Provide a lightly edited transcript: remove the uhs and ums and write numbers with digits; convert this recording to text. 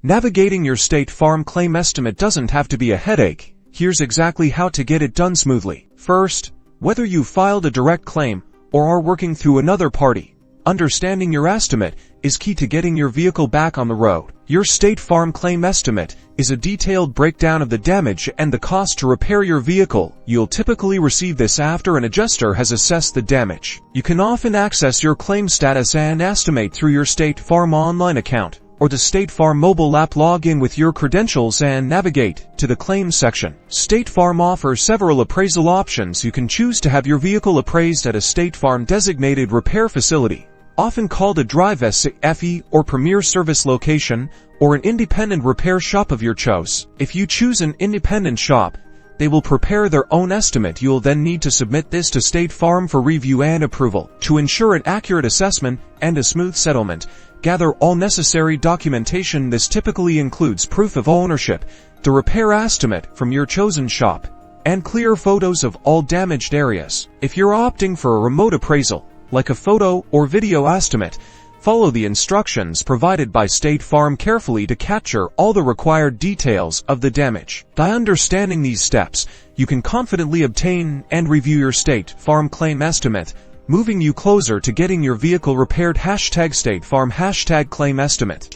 Navigating your State Farm claim estimate doesn't have to be a headache. Here's exactly how to get it done smoothly. First, whether you filed a direct claim or are working through another party, understanding your estimate is key to getting your vehicle back on the road. Your State Farm claim estimate is a detailed breakdown of the damage and the cost to repair your vehicle. You'll typically receive this after an adjuster has assessed the damage. You can often access your claim status and estimate through your State Farm online account or the State Farm mobile app. Log in with your credentials and navigate to the claims section. State Farm offers several appraisal options. You can choose to have your vehicle appraised at a State Farm designated repair facility, often called a Drive FE or Premier Service location, or an independent repair shop of your choice. If you choose an independent shop, they will prepare their own estimate. You'll then need to submit this to State Farm for review and approval. To ensure an accurate assessment and a smooth settlement, gather all necessary documentation. This typically includes proof of ownership, the repair estimate from your chosen shop, and clear photos of all damaged areas. If you're opting for a remote appraisal, like a photo or video estimate, follow the instructions provided by State Farm carefully to capture all the required details of the damage. By understanding these steps, you can confidently obtain and review your State Farm claim estimate, moving you closer to getting your vehicle repaired. #State Farm #claim estimate.